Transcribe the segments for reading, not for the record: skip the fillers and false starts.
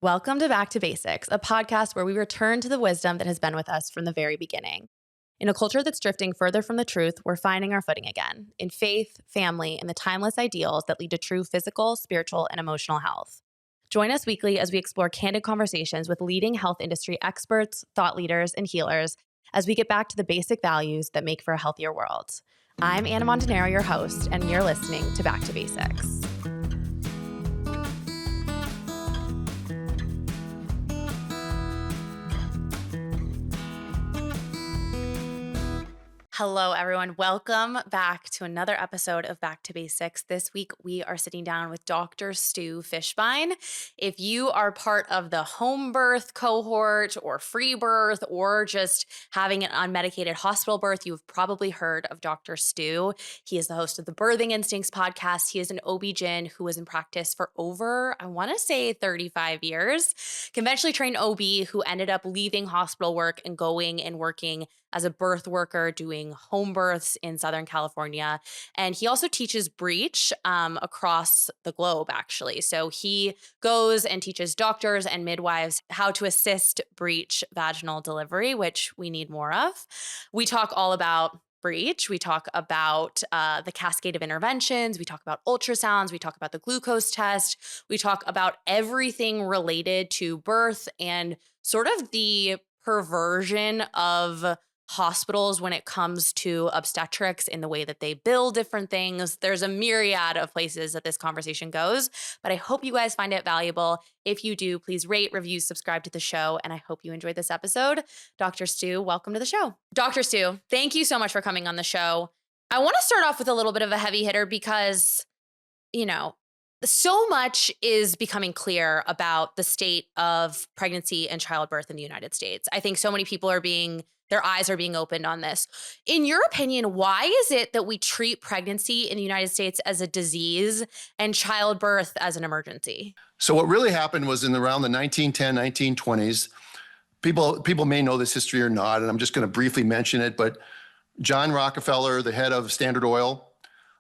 Welcome to Back to Basics, a podcast where we return to the wisdom that has been with us from the very beginning. In a culture that's drifting further from the truth, we're finding our footing again in faith, family, and the timeless ideals that lead to true physical, spiritual, and emotional health. Join us weekly as we explore candid conversations with leading health industry experts, thought leaders, and healers as we get back to the basic values that make for a healthier world. I'm Anna Montanaro, your host, and you're listening to Back to Basics. Hello, everyone. Welcome back to another episode of Back to Basics. This week, we are sitting down with Dr. Stu Fischbein. If you are part of the home birth cohort or free birth or just having an unmedicated hospital birth, you've probably heard of Dr. Stu. He is the host of the Birthing Instincts podcast. He is an OB-GYN who was in practice for over, I want to say 35 years. Conventionally trained OB who ended up leaving hospital work and going and working as a birth worker doing home births in Southern California. And he also teaches breech across the globe, actually. So he goes and teaches doctors and midwives how to assist breech vaginal delivery, which we need more of. We talk all about breech. We talk about the cascade of interventions. We talk about ultrasounds. We talk about the glucose test. We talk about everything related to birth and sort of the perversion of hospitals when it comes to obstetrics in the way that they bill different things. There's a myriad of places that this conversation goes, but I hope you guys find it valuable. If you do, please rate, review, subscribe to the show, and I hope you enjoyed this episode. Dr. Stu, welcome to the show. Dr. Stu, thank you so much for coming on the show. I want to start off with a little bit of a heavy hitter because, so much is becoming clear about the state of pregnancy and childbirth in the United States. I think so many people their eyes are being opened on this. In your opinion, why is it that we treat pregnancy in the United States as a disease and childbirth as an emergency? So what really happened was around the 1910, 1920s, people may know this history or not, and I'm just going to briefly mention it, but John Rockefeller, the head of Standard Oil,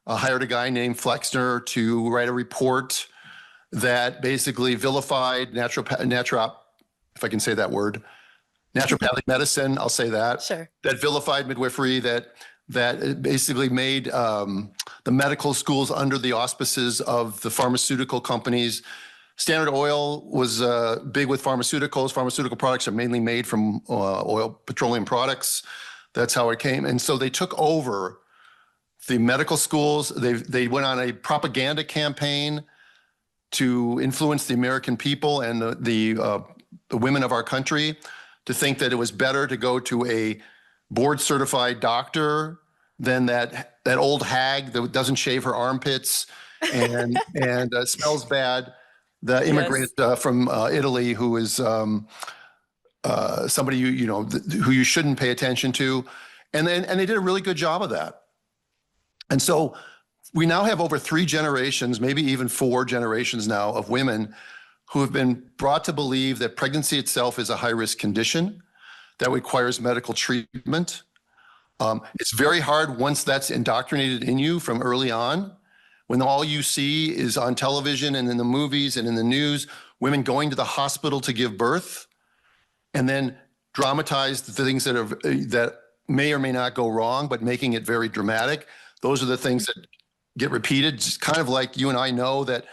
hired a guy named Flexner to write a report that basically vilified if I can say that word, naturopathic medicine, I'll say that. Sure. That vilified midwifery, that basically made the medical schools under the auspices of the pharmaceutical companies. Standard Oil was big with pharmaceuticals. Pharmaceutical products are mainly made from petroleum products. That's how it came. And so they took over the medical schools. They went on a propaganda campaign to influence the American people and the women of our country to think that it was better to go to a board-certified doctor than that old hag that doesn't shave her armpits and smells bad. The immigrant from Italy who is somebody who you shouldn't pay attention to, and they did a really good job of that. And so we now have over 3 generations, maybe even 4 generations now of women who have been brought to believe that pregnancy itself is a high-risk condition that requires medical treatment. It's very hard once that's indoctrinated in you from early on, when all you see is on television and in the movies and in the news, women going to the hospital to give birth, and then dramatize the things that may or may not go wrong, but making it very dramatic. Those are the things that get repeated. Just kind of like you and I know that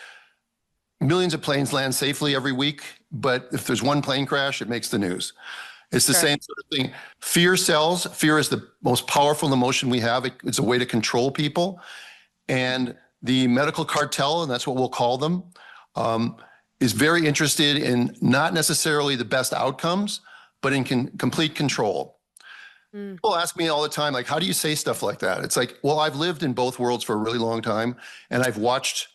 millions of planes land safely every week, but if there's one plane crash, it makes the news. It's the same sort of thing. Fear sells. Fear is the most powerful emotion we have. It's a way to control people. And the medical cartel, and that's what we'll call them, is very interested in not necessarily the best outcomes, but in complete control. People ask me all the time, like, how do you say stuff like that? It's like, well, I've lived in both worlds for a really long time, and I've watched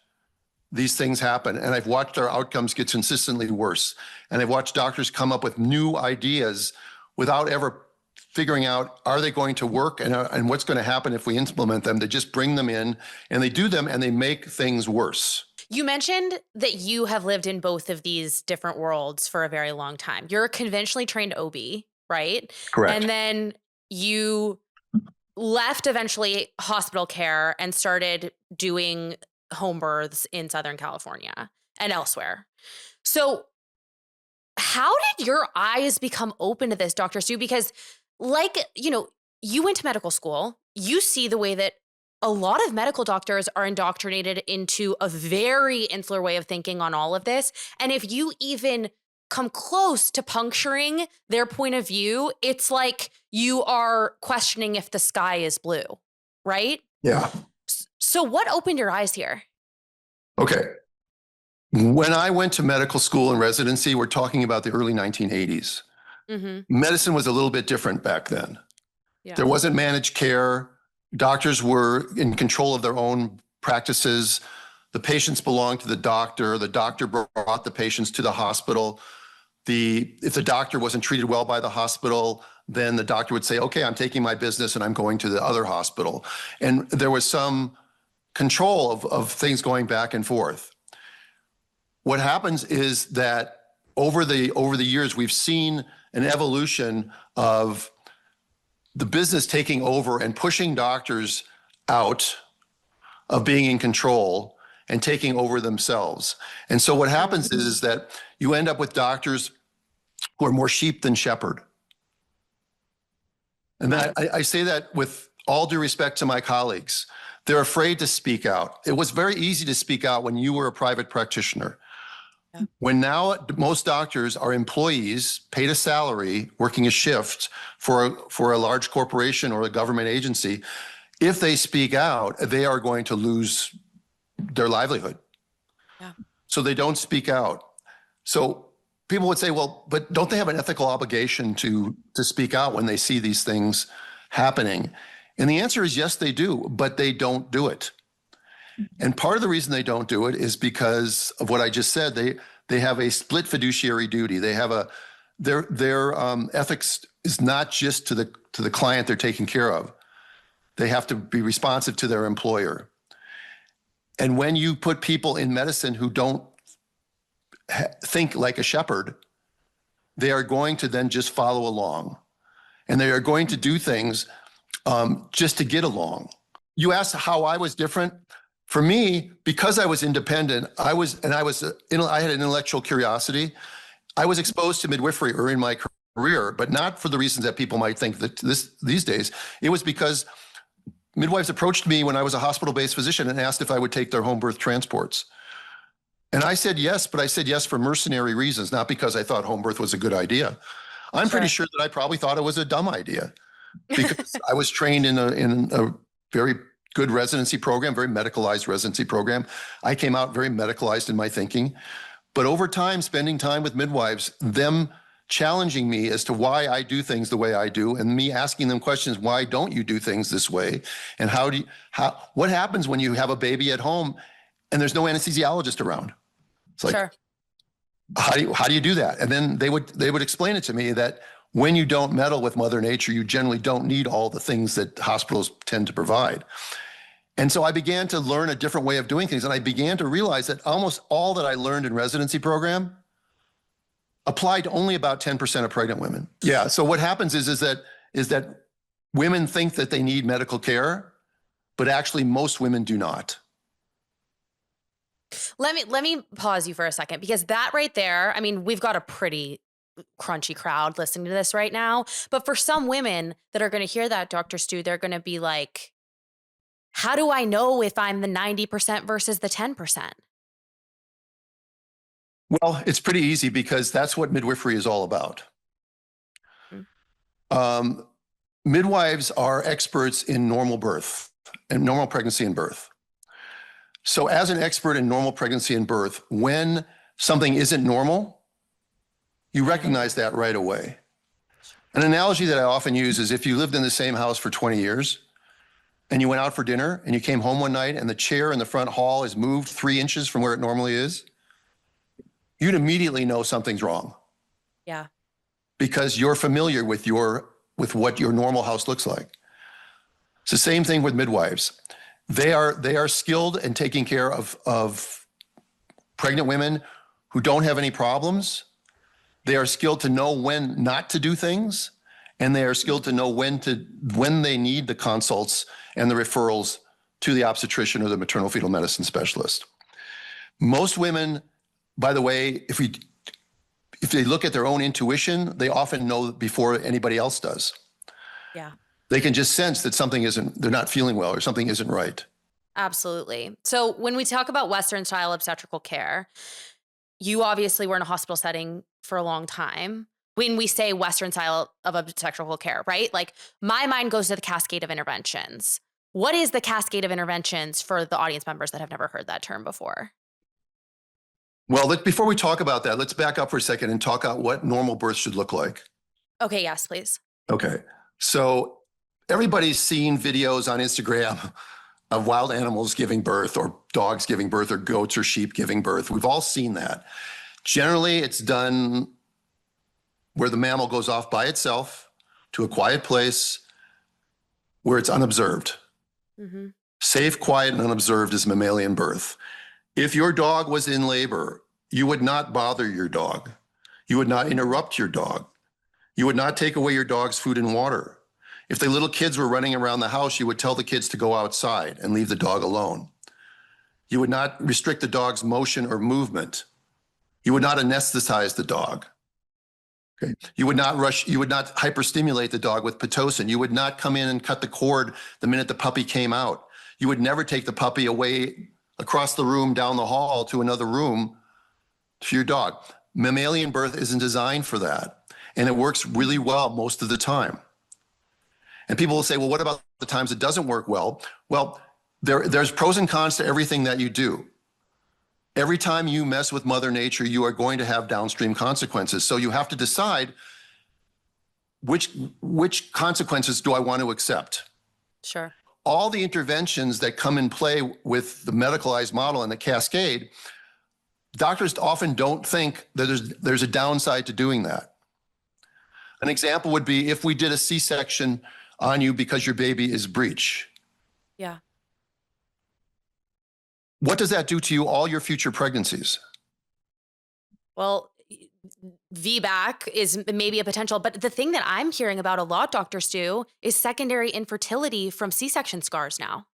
these things happen, and I've watched our outcomes get consistently worse. And I've watched doctors come up with new ideas without ever figuring out, are they going to work, and what's going to happen if we implement them? They just bring them in, and they do them, and they make things worse. You mentioned that you have lived in both of these different worlds for a very long time. You're a conventionally trained OB, right? Correct. And then you left eventually hospital care and started doing home births in Southern California and elsewhere. So How did your eyes become open to this, Dr. Stu? Because, like, you went to medical school, you see the way that a lot of medical doctors are indoctrinated into a very insular way of thinking on all of this. And if you even come close to puncturing their point of view, it's like you are questioning if the sky is blue, right? Yeah. So what opened your eyes here? Okay. When I went to medical school and residency, we're talking about the early 1980s. Mm-hmm. Medicine was a little bit different back then. Yeah. There wasn't managed care. Doctors were in control of their own practices. The patients belonged to the doctor. The doctor brought the patients to the hospital. If the doctor wasn't treated well by the hospital, then the doctor would say, okay, I'm taking my business and I'm going to the other hospital. And there was some control of things going back and forth. What happens is that over the years, we've seen an evolution of the business taking over and pushing doctors out of being in control and taking over themselves. And so what happens is that you end up with doctors who are more sheep than shepherd. And that, I say that with all due respect to my colleagues. They're afraid to speak out. It was very easy to speak out when you were a private practitioner. Yeah. When now most doctors are employees, paid a salary, working a shift for a large corporation or a government agency, if they speak out, they are going to lose their livelihood. Yeah. So they don't speak out. So people would say, well, but don't they have an ethical obligation to speak out when they see these things happening? And the answer is yes, they do, but they don't do it. And part of the reason they don't do it is because of what I just said. They have a split fiduciary duty. They have their ethics is not just to the client they're taking care of. They have to be responsive to their employer. And when you put people in medicine who don't think like a shepherd, they are going to then just follow along. And they are going to do things just to get along. You asked how I was different. For me, because I was independent, I had an intellectual curiosity. I was exposed to midwifery early in my career, but not for the reasons that people might think that these days. It was because midwives approached me when I was a hospital-based physician and asked if I would take their home birth transports. And I said yes, but I said yes for mercenary reasons, not because I thought home birth was a good idea. I'm pretty sure that I probably thought it was a dumb idea because I was trained in a very good residency program, very medicalized residency program. I came out very medicalized in my thinking. But over time, spending time with midwives, them challenging me as to why I do things the way I do, and me asking them questions, why don't you do things this way? And what happens when you have a baby at home and there's no anesthesiologist around? It's like, sure. How do you do that? And then they would explain it to me that when you don't meddle with Mother Nature, you generally don't need all the things that hospitals tend to provide. And so I began to learn a different way of doing things. And I began to realize that almost all that I learned in residency program applied to only about 10% of pregnant women. Yeah. So what happens is that women think that they need medical care, but actually most women do not. Let me pause you for a second, because that right there, I mean, we've got a pretty crunchy crowd listening to this right now. But for some women that are going to hear that, Dr. Stu, they're going to be like, how do I know if I'm the 90% versus the 10%? Well, it's pretty easy because that's what midwifery is all about. Mm-hmm. Midwives are experts in normal birth and normal pregnancy and birth. So as an expert in normal pregnancy and birth, when something isn't normal, you recognize that right away. An analogy that I often use is if you lived in the same house for 20 years and you went out for dinner and you came home one night and the chair in the front hall is moved 3 inches from where it normally is, you'd immediately know something's wrong. Yeah. Because you're familiar with what your normal house looks like. It's the same thing with midwives. They are skilled in taking care of pregnant women who don't have any problems. They are skilled to know when not to do things, and they are skilled to know when they need the consults and the referrals to the obstetrician or the maternal fetal medicine specialist. Most women, by the way, if if they look at their own intuition, they often know before anybody else does. Yeah. They can just sense that they're not feeling well or something isn't right. Absolutely. So when we talk about Western style obstetrical care, you obviously were in a hospital setting for a long time. When we say Western style of obstetrical care, right? Like my mind goes to the cascade of interventions. What is the cascade of interventions for the audience members that have never heard that term before? Well, before we talk about that, let's back up for a second and talk about what normal birth should look like. Okay, yes, please. Okay. So everybody's seen videos on Instagram of wild animals giving birth, or dogs giving birth, or goats or sheep giving birth. We've all seen that. Generally, it's done where the mammal goes off by itself to a quiet place where it's unobserved. Mm-hmm. Safe, quiet, and unobserved is mammalian birth. If your dog was in labor, you would not bother your dog. You would not interrupt your dog. You would not take away your dog's food and water. If the little kids were running around the house, you would tell the kids to go outside and leave the dog alone. You would not restrict the dog's motion or movement. You would not anesthetize the dog. Okay. You would not hyperstimulate the dog with Pitocin. You would not come in and cut the cord the minute the puppy came out. You would never take the puppy away across the room, down the hall to another room to your dog. Mammalian birth isn't designed for that. And it works really well most of the time. And people will say, well, what about the times it doesn't work well? Well, there's pros and cons to everything that you do. Every time you mess with Mother Nature, you are going to have downstream consequences. So you have to decide which consequences do I want to accept? Sure. All the interventions that come in play with the medicalized model and the cascade, doctors often don't think that there's a downside to doing that. An example would be if we did a C-section on you because your baby is breech. Yeah. What does that do to you all your future pregnancies? Well, VBAC is maybe a potential, but the thing that I'm hearing about a lot, Dr. Stu, is secondary infertility from C-section scars now.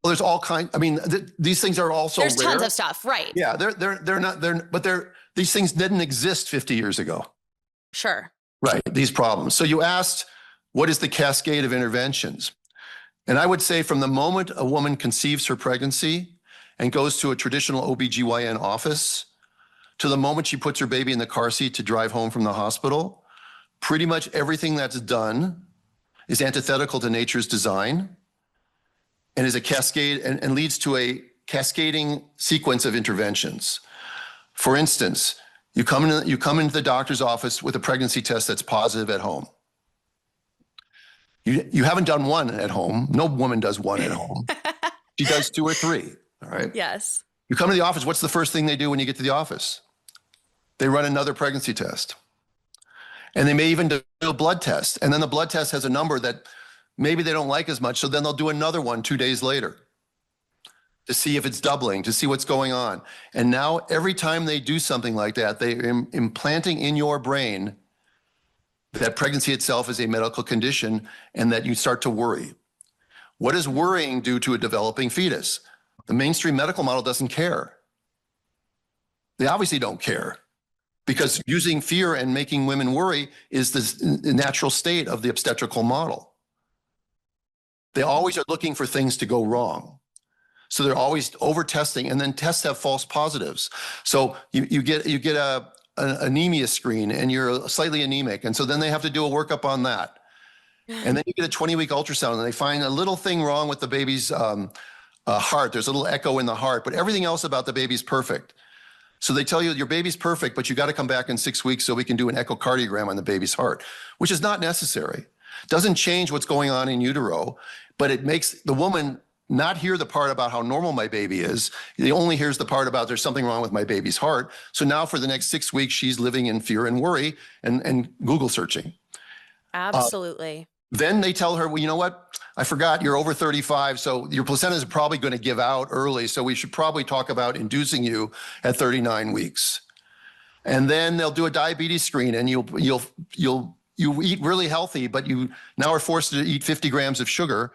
Well, there's all kinds. I mean, these things are also There's rare. tons of stuff, right? Yeah, these things didn't exist 50 years ago. Sure. Right, these problems. So you asked, what is the cascade of interventions? And I would say from the moment a woman conceives her pregnancy and goes to a traditional OB-GYN office to the moment she puts her baby in the car seat to drive home from the hospital, pretty much everything that's done is antithetical to nature's design and is a cascade and leads to a cascading sequence of interventions. For instance, you come into the doctor's office with a pregnancy test that's positive at home. You haven't done one at home. No woman does one at home. She does 2 or 3, all right? Yes. You come to the office, what's the first thing they do when you get to the office? They run another pregnancy test. And they may even do a blood test. And then the blood test has a number that maybe they don't like as much, so then they'll do another one 2 days later to see if it's doubling, to see what's going on. And now every time they do something like that, they're implanting in your brain that pregnancy itself is a medical condition and that you start to worry. What does worrying do to a developing fetus? The mainstream medical model doesn't care. They obviously don't care because using fear and making women worry is the natural state of the obstetrical model. They always are looking for things to go wrong. So they're always over testing, and then tests have false positives. So you get an anemia screen and you're slightly anemic. And so then they have to do a workup on that. And then you get a 20-week ultrasound and they find a little thing wrong with the baby's heart. There's a little echo in the heart, but everything else about the baby's perfect. So they tell you your baby's perfect, but you got to come back in 6 weeks so we can do an echocardiogram on the baby's heart, which is not necessary. Doesn't change what's going on in utero, but it makes the woman not hear the part about how normal my baby is. He only hears the part about there's something wrong with my baby's heart. So now for the next 6 weeks, she's living in fear and worry and Google searching. Absolutely. Then they tell her, well, you know what? I forgot you're over 35, so your placenta is probably going to give out early. So we should probably talk about inducing you at 39 weeks. And then they'll do a diabetes screen and you eat really healthy, but you now are forced to eat 50 grams of sugar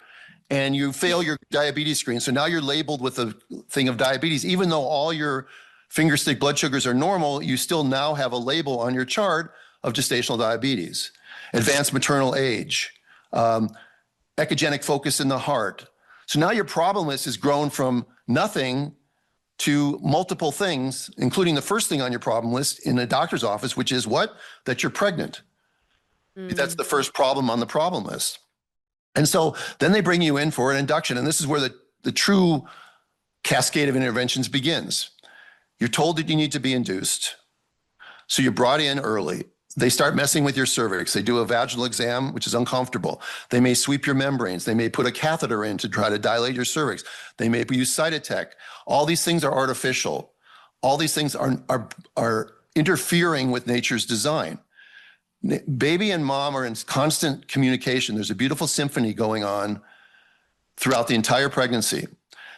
and you fail your diabetes screen. So now you're labeled with a thing of diabetes, even though all your finger stick blood sugars are normal, you still now have a label on your chart of gestational diabetes, advanced maternal age, echogenic focus in the heart. So now your problem list has grown from nothing to multiple things, including the first thing on your problem list in a doctor's office, which is what? That you're pregnant. That's the first problem on the problem list. And so then they bring you in for an induction. And this is where the true cascade of interventions begins. You're told that you need to be induced. So you're brought in early. They start messing with your cervix. They do a vaginal exam, which is uncomfortable. They may sweep your membranes. They may put a catheter in to try to dilate your cervix. They may use Cytotec. All these things are artificial. All these things are interfering with nature's design. Baby and mom are in constant communication. There's a beautiful symphony going on throughout the entire pregnancy.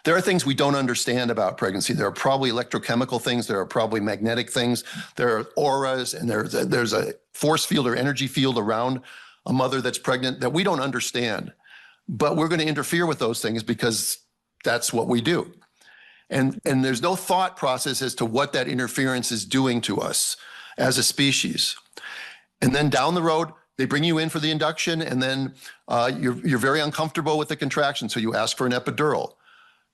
There are things we don't understand about pregnancy. There are probably electrochemical things. There are probably magnetic things. There are auras, and there's a force field or energy field around a mother that's pregnant that we don't understand. But we're going to interfere with those things because that's what we do. And there's no thought process as to what that interference is doing to us as a species. And then down the road, they bring you in for the induction, and then you're very uncomfortable with the contraction, so you ask for an epidural.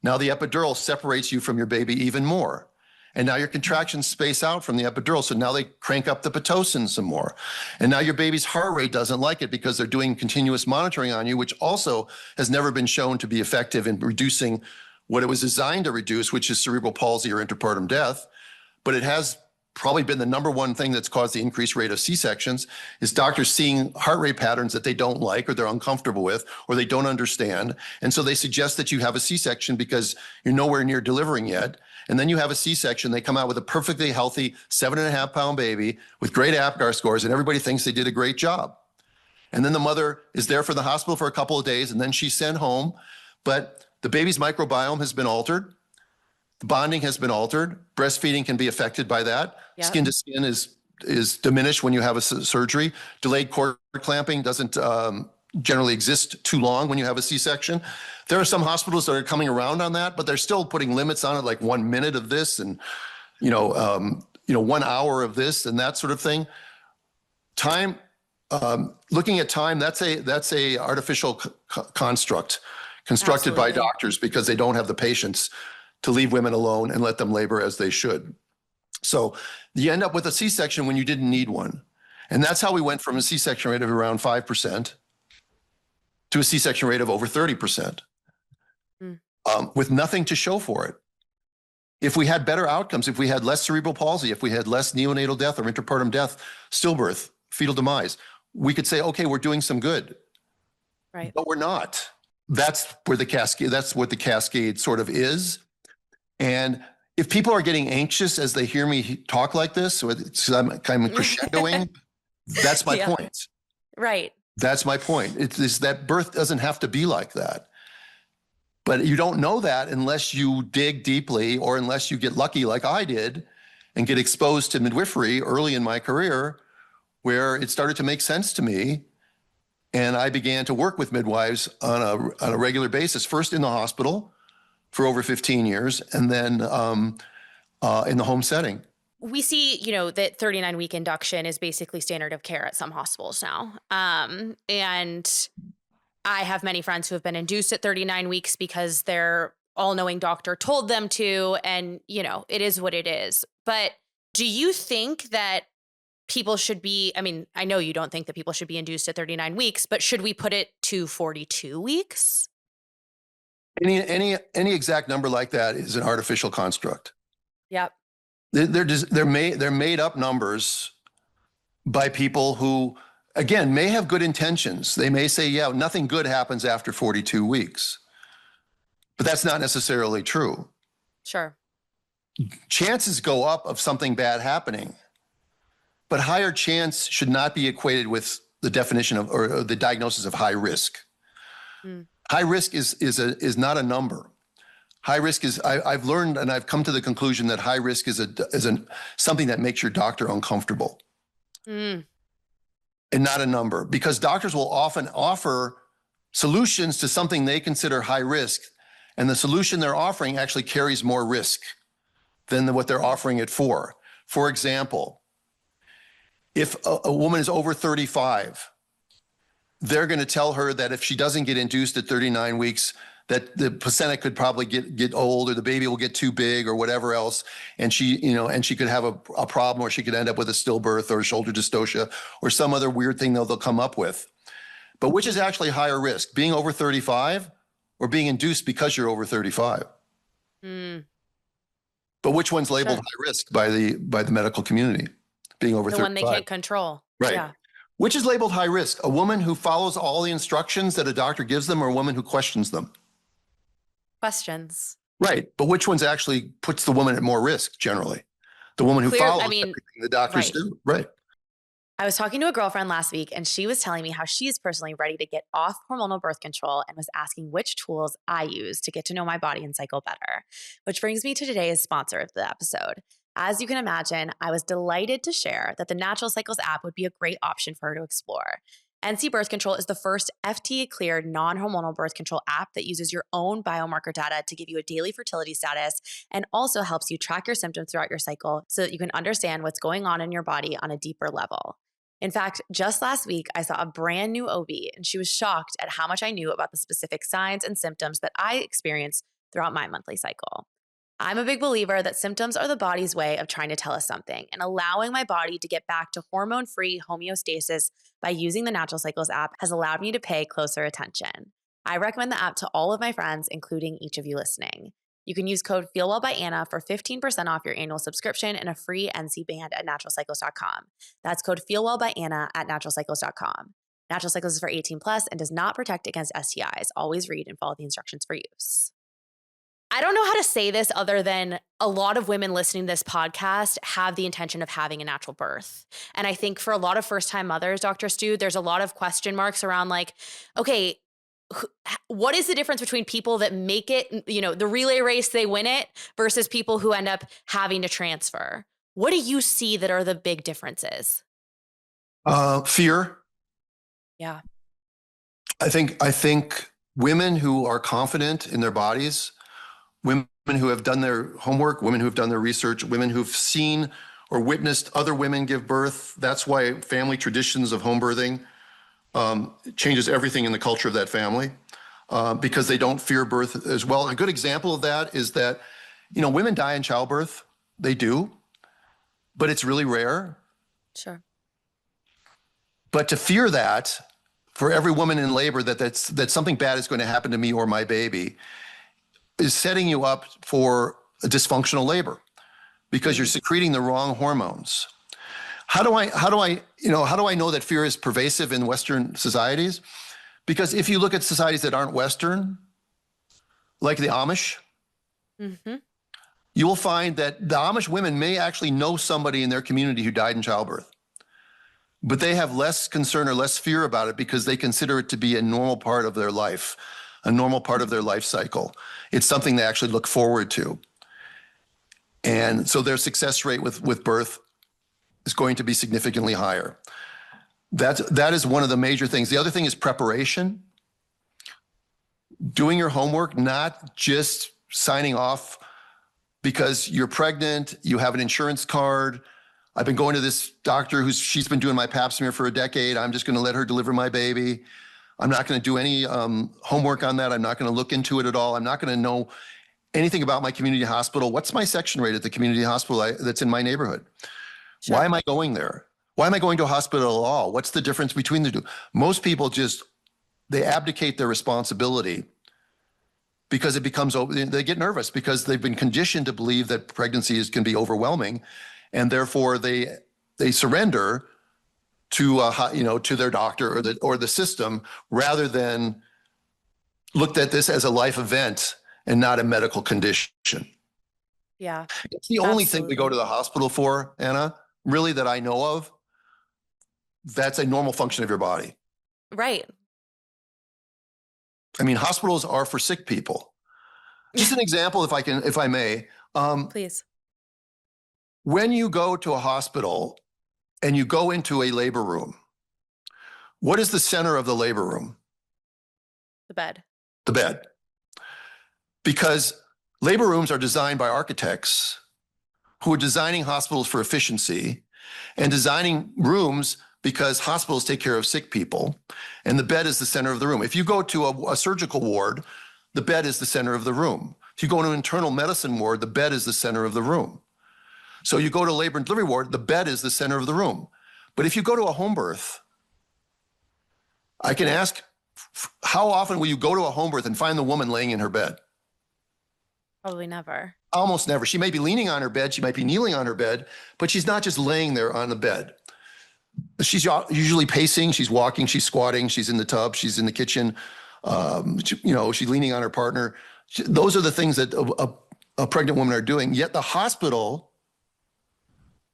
Now the epidural separates you from your baby even more. And now your contractions space out from the epidural, so now they crank up the Pitocin some more. And now your baby's heart rate doesn't like it because they're doing continuous monitoring on you, which also has never been shown to be effective in reducing what it was designed to reduce, which is cerebral palsy or interpartum death. But it has probably been the number one thing that's caused the increased rate of C-sections, is doctors seeing heart rate patterns that they don't like or they're uncomfortable with or they don't understand. And so they suggest that you have a C-section because you're nowhere near delivering yet. And then you have a C-section, they come out with a perfectly healthy 7.5-pound baby with great APGAR scores, and everybody thinks they did a great job. And then the mother is there for the hospital for a couple of days, and then she's sent home. But the baby's microbiome has been altered. The bonding has been altered. Breastfeeding can be affected by that. Yep. Skin to skin is diminished when you have a surgery. Delayed cord clamping doesn't generally exist too long when you have a C-section. There are some hospitals that are coming around on that, but they're still putting limits on it, like 1 minute of this and 1 hour of this and that sort of thing. Time, looking at time, that's a artificial construct constructed Absolutely. By doctors because they don't have the patience to leave women alone and let them labor as they should. So you end up with a C-section when you didn't need one. And that's how we went from a C-section rate of around 5% to a C-section rate of over 30%, with nothing to show for it. If we had better outcomes, if we had less cerebral palsy, if we had less neonatal death or interpartum death, stillbirth, fetal demise, we could say, okay, we're doing some good. Right. But we're not. That's what the cascade sort of is. And if people are getting anxious as they hear me talk like this, so I'm kind of crescendoing, that's my point. Right. That's my point. It's that birth doesn't have to be like that. But you don't know that unless you dig deeply or unless you get lucky like I did and get exposed to midwifery early in my career, where it started to make sense to me. And I began to work with midwives on a regular basis, first in the hospital for over 15 years, and then in the home setting. We see, that 39-week induction is basically standard of care at some hospitals now. And I have many friends who have been induced at 39 weeks because their all-knowing doctor told them to, and, it is what it is. But do you think that people should be, I know you don't think that people should be induced at 39 weeks, but should we put it to 42 weeks? Any exact number like that is an artificial construct. Yep. They're made up numbers by people who, again, may have good intentions. They may say, yeah, nothing good happens after 42 weeks. But that's not necessarily true. Sure. Chances go up of something bad happening, but higher chance should not be equated with the definition of or the diagnosis of high risk. High risk is not a number. High risk is, I've learned and I've come to the conclusion that high risk is something that makes your doctor uncomfortable. And not a number, because doctors will often offer solutions to something they consider high risk, and the solution they're offering actually carries more risk than what they're offering it for. For example, if a woman is over 35, they're going to tell her that if she doesn't get induced at 39 weeks, that the placenta could probably get old, or the baby will get too big, or whatever else, and she could have a problem, or she could end up with a stillbirth or a shoulder dystocia or some other weird thing they'll come up with. But which is actually higher risk, being over 35 or being induced because you're over 35? But which one's labeled high risk by the medical community? Being over 35. The one they can't control. Right. Yeah. Which is labeled high risk? A woman who follows all the instructions that a doctor gives them, or a woman who questions them? Questions. Right. But which one's actually puts the woman at more risk generally? The woman who follows everything the doctors do. Right. I was talking to a girlfriend last week, and she was telling me how she is personally ready to get off hormonal birth control, and was asking which tools I use to get to know my body and cycle better. Which brings me to today's sponsor of the episode. As you can imagine, I was delighted to share that the Natural Cycles app would be a great option for her to explore. NC Birth Control is the first FDA-cleared non-hormonal birth control app that uses your own biomarker data to give you a daily fertility status, and also helps you track your symptoms throughout your cycle so that you can understand what's going on in your body on a deeper level. In fact, just last week, I saw a brand new OB, and she was shocked at how much I knew about the specific signs and symptoms that I experience throughout my monthly cycle. I'm a big believer that symptoms are the body's way of trying to tell us something, and allowing my body to get back to hormone-free homeostasis by using the Natural Cycles app has allowed me to pay closer attention. I recommend the app to all of my friends, including each of you listening. You can use code FEELWELL by Anna for 15% off your annual subscription and a free NC band at naturalcycles.com. That's code FEELWELL by Anna at naturalcycles.com. Natural Cycles is for 18 plus and does not protect against STIs. Always read and follow the instructions for use. I don't know how to say this other than a lot of women listening to this podcast have the intention of having a natural birth. And I think for a lot of first-time mothers, Dr. Stu, there's a lot of question marks around like, okay, what is the difference between people that make it, the relay race, they win it, versus people who end up having to transfer? What do you see that are the big differences? Fear. Yeah. I think women who are confident in their bodies, women who have done their homework, women who have done their research, women who've seen or witnessed other women give birth. That's why family traditions of home birthing changes everything in the culture of that family, because they don't fear birth as well. A good example of that is that, women die in childbirth. They do, but it's really rare. Sure. But to fear that for every woman in labor, that something bad is going to happen to me or my baby, is setting you up for a dysfunctional labor, because you're secreting the wrong hormones. How do I know that fear is pervasive in Western societies? Because if you look at societies that aren't Western, like the Amish, you will find that the Amish women may actually know somebody in their community who died in childbirth, but they have less concern or less fear about it because they consider it to be a normal part of their life, a normal part of their life cycle. It's something they actually look forward to. And so their success rate with birth is going to be significantly higher. That is one of the major things. The other thing is preparation. Doing your homework, not just signing off because you're pregnant, you have an insurance card. I've been going to this doctor she's been doing my pap smear for a decade. I'm just going to let her deliver my baby. I'm not going to do any homework on that. I'm not going to look into it at all. I'm not going to know anything about my community hospital. What's my section rate at the community hospital that's in my neighborhood? Sure. Why am I going there? Why am I going to a hospital at all? What's the difference between the two? Most people they abdicate their responsibility because they get nervous because they've been conditioned to believe that pregnancy can be overwhelming, and therefore they surrender to their doctor or the system, rather than looked at this as a life event and not a medical condition. Yeah. It's the only thing we go to the hospital for, Anna, really, that I know of. That's a normal function of your body. Right. I mean, hospitals are for sick people. Just an example, if I may. Please. When you go to a hospital and you go into a labor room, what is the center of the labor room? The bed. The bed. Because labor rooms are designed by architects who are designing hospitals for efficiency and designing rooms because hospitals take care of sick people, and the bed is the center of the room. If you go to a surgical ward, the bed is the center of the room. If you go to an internal medicine ward, the bed is the center of the room. So you go to a labor and delivery ward, the bed is the center of the room. But if you go to a home birth, I can ask, how often will you go to a home birth and find the woman laying in her bed? Probably never. Almost never. She may be leaning on her bed, she might be kneeling on her bed, but she's not just laying there on the bed. She's usually pacing, she's walking, she's squatting, she's in the tub, she's in the kitchen, she's leaning on her partner. Those are the things that a pregnant woman are doing. Yet the hospital,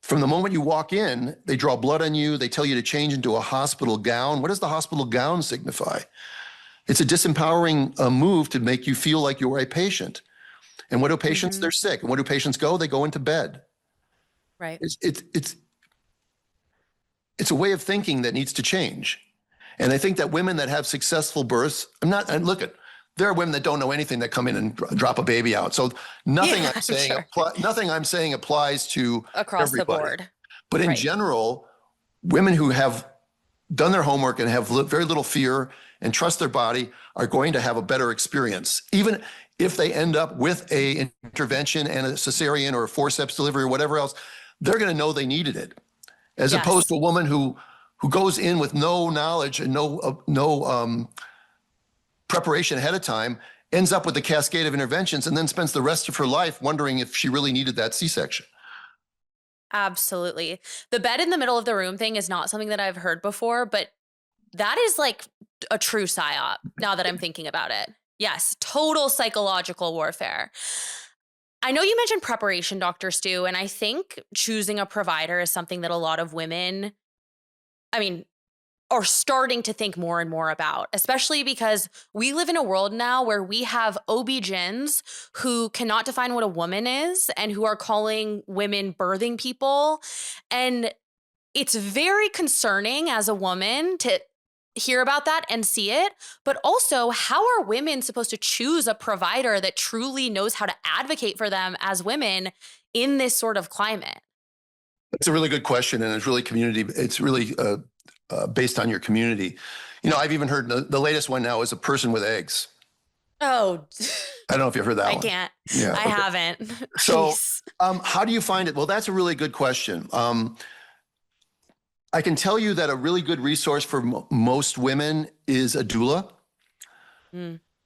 from the moment you walk in, they draw blood on you, they tell you to change into a hospital gown. What does the hospital gown signify? It's a disempowering move to make you feel like you're a patient. And what do patients? They're sick. And what do patients go? They go into bed. Right. It's a way of thinking that needs to change. And I think that women that have successful births, there are women that don't know anything that come in and drop a baby out. So nothing I'm saying applies to across everybody. the board. But in general, women who have done their homework and have very little fear and trust their body are going to have a better experience. Even if they end up with a intervention and a cesarean or a forceps delivery or whatever else, they're going to know they needed it. As opposed to a woman who goes in with no knowledge and no preparation ahead of time, ends up with a cascade of interventions, and then spends the rest of her life wondering if she really needed that C-section. Absolutely. The bed in the middle of the room thing is not something that I've heard before, but that is like a true psyop now that I'm thinking about it. Yes, total psychological warfare. I know you mentioned preparation, Dr. Stu, and I think choosing a provider is something that a lot of women, are starting to think more and more about, especially because we live in a world now where we have OB-GYNs who cannot define what a woman is and who are calling women birthing people. And it's very concerning as a woman to hear about that and see it, but also how are women supposed to choose a provider that truly knows how to advocate for them as women in this sort of climate? It's a really good question, and it's really based on your community. I've even heard the latest one now is a person with eggs. Oh, I don't know if you've heard that one. I can't. Yeah, I haven't. So how do you find it? Well, that's a really good question. I can tell you that a really good resource for most women is a doula.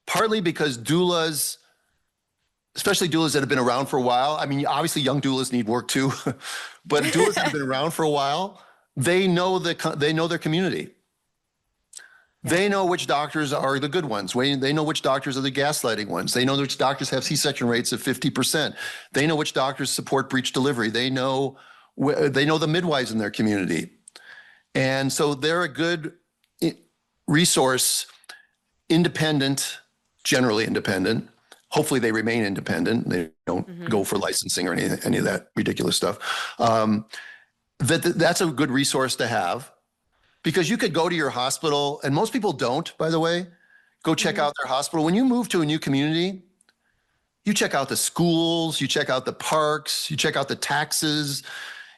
Partly because doulas, especially doulas that have been around for a while, obviously young doulas need work too, but doulas that have been around for a while, they know their community. They know which doctors are the good ones. They know which doctors are the gaslighting ones. They know which doctors have C-section rates of 50%. They know which doctors support breech delivery. They know the midwives in their community. And so they're a good resource, generally independent. Hopefully they remain independent. They don't go for licensing or any of that ridiculous stuff. That's a good resource to have, because you could go to your hospital, and most people don't, by the way, go check out their hospital. When you move to a new community, you check out the schools, you check out the parks, you check out the taxes,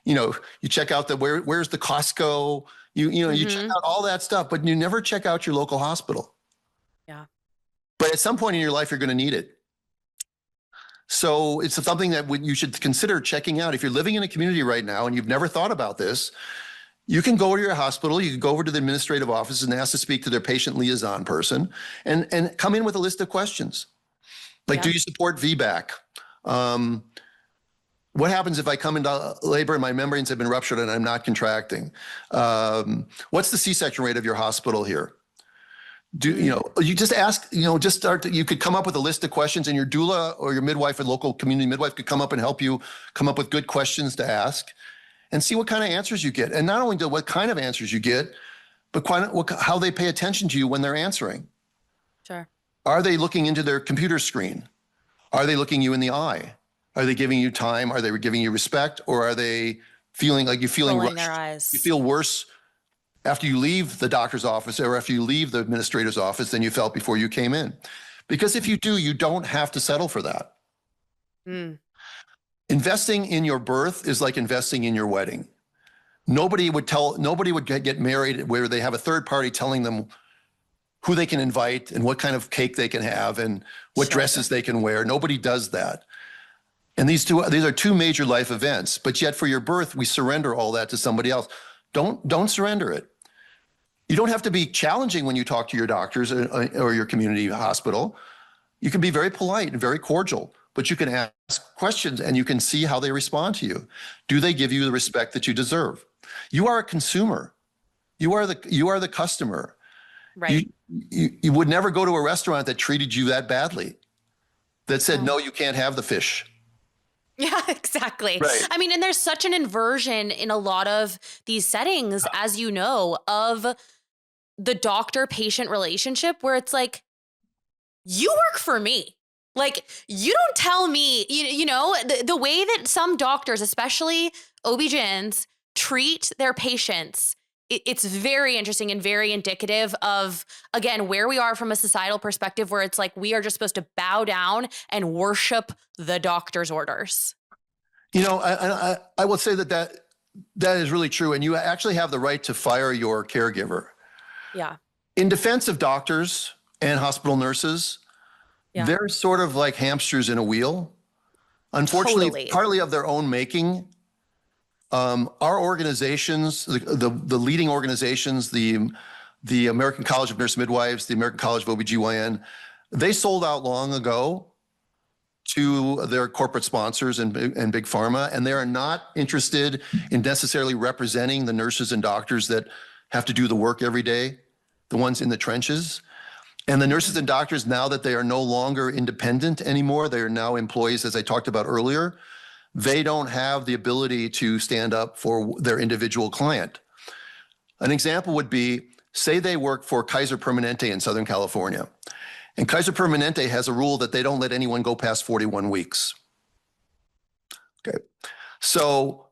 you check out where's the Costco, you check out all that stuff, but you never check out your local hospital. Yeah. But at some point in your life, you're going to need it. So it's something that you should consider checking out. If you're living in a community right now and you've never thought about this, you can go to your hospital, you can go over to the administrative office and ask to speak to their patient liaison person and come in with a list of questions. Like, do you support VBAC? What happens if I come into labor and my membranes have been ruptured and I'm not contracting? What's the C-section rate of your hospital here? You just ask, you could come up with a list of questions, and your doula or your midwife or local community midwife could come up and help you come up with good questions to ask and see what kind of answers you get. And not only what kind of answers you get, but how they pay attention to you when they're answering. Sure. Are they looking into their computer screen? Are they looking you in the eye? Are they giving you time? Are they giving you respect? Or are they feeling like you're feeling rushed? Their eyes. You feel worse after you leave the doctor's office or after you leave the administrator's office than you felt before you came in. Because if you do, you don't have to settle for that. Investing in your birth is like investing in your wedding. Nobody would get married where they have a third party telling them who they can invite and what kind of cake they can have and what dresses they can wear. Nobody does that. And these are two major life events, but yet for your birth, we surrender all that to somebody else. Don't surrender it. You don't have to be challenging when you talk to your doctors or your community hospital. You can be very polite and very cordial, but you can ask questions and you can see how they respond to you. Do they give you the respect that you deserve? You are a consumer. You are the customer. Right. You would never go to a restaurant that treated you that badly, that said, no, you can't have the fish. Yeah, exactly. Right. I mean, and there's such an inversion in a lot of these settings, as you know, of the doctor-patient relationship where it's like, you work for me. Like, you don't tell me, the way that some doctors, especially OB-GYNs, treat their patients, it's very interesting and very indicative of, again, where we are from a societal perspective, where it's like we are just supposed to bow down and worship the doctor's orders. I will say that is really true. And you actually have the right to fire your caregiver. Yeah. In defense of doctors and hospital nurses, they're sort of like hamsters in a wheel. Unfortunately, Totally. partly of their own making. Our organizations, the leading organizations, the American College of Nurse Midwives, the American College of OB-GYN, they sold out long ago to their corporate sponsors and big pharma, and they are not interested in necessarily representing the nurses and doctors that have to do the work every day, the ones in the trenches. And the nurses and doctors, now that they are no longer independent anymore, they are now employees, as I talked about earlier, they don't have the ability to stand up for their individual client. An example would be, say they work for Kaiser Permanente in Southern California. And Kaiser Permanente has a rule that they don't let anyone go past 41 weeks. Okay. So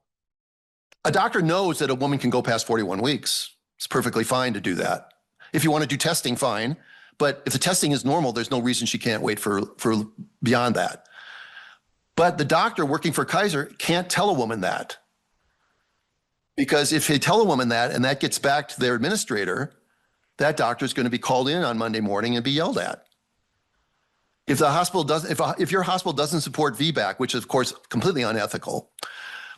a doctor knows that a woman can go past 41 weeks. It's perfectly fine to do that. If you want to do testing, fine. But if the testing is normal, there's no reason she can't wait for beyond that. But the doctor working for Kaiser can't tell a woman that. Because if they tell a woman that and that gets back to their administrator, that doctor is going to be called in on Monday morning and be yelled at. If the hospital doesn't, if your hospital doesn't support VBAC, which is of course completely unethical,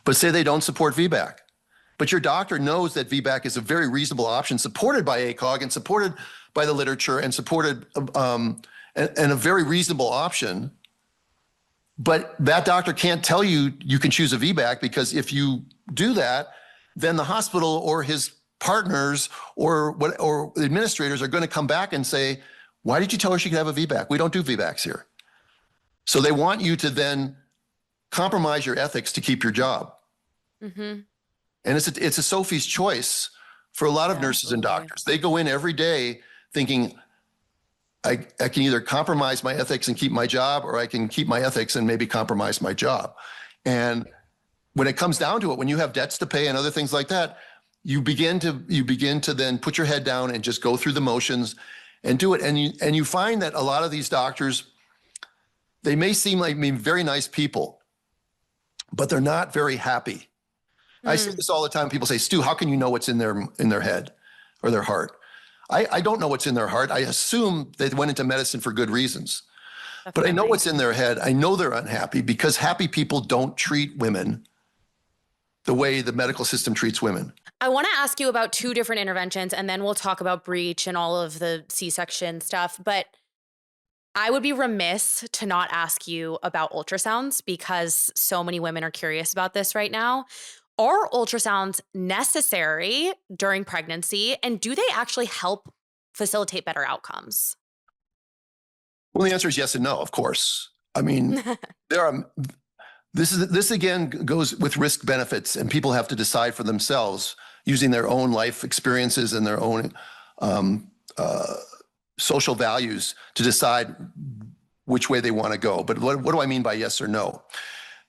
but say they don't support VBAC, but your doctor knows that VBAC is a very reasonable option, supported by ACOG and supported by the literature and supported and a very reasonable option. But that doctor can't tell you you can choose a VBAC, because if you do that, then the hospital or his partners or the administrators are going to come back and say, why did you tell her she could have a VBAC? We don't do VBACs here. So they want you to then compromise your ethics to keep your job. Mm-hmm. And it's a Sophie's choice for a lot of nurses and doctors. They go in every day thinking, I can either compromise my ethics and keep my job, or I can keep my ethics and maybe compromise my job. And when it comes down to it, when you have debts to pay and other things like that, you begin to then put your head down and just go through the motions and do it. And you find that a lot of these doctors, they may seem like very nice people, but they're not very happy. I see this all the time. People say, Stu, how can you know what's in their head or their heart? I don't know what's in their heart. I assume they went into medicine for good reasons. But I know what's in their head. I know they're unhappy, because happy people don't treat women the way the medical system treats women. I want to ask you about two different interventions, and then we'll talk about breech and all of the C-section stuff. But I would be remiss to not ask you about ultrasounds, because so many women are curious about this right now. Are ultrasounds necessary during pregnancy, and do they actually help facilitate better outcomes? Well, the answer is yes and no, of course. I mean, this again goes with risk benefits, and people have to decide for themselves using their own life experiences and their own social values to decide which way they want to go. But what do I mean by yes or no?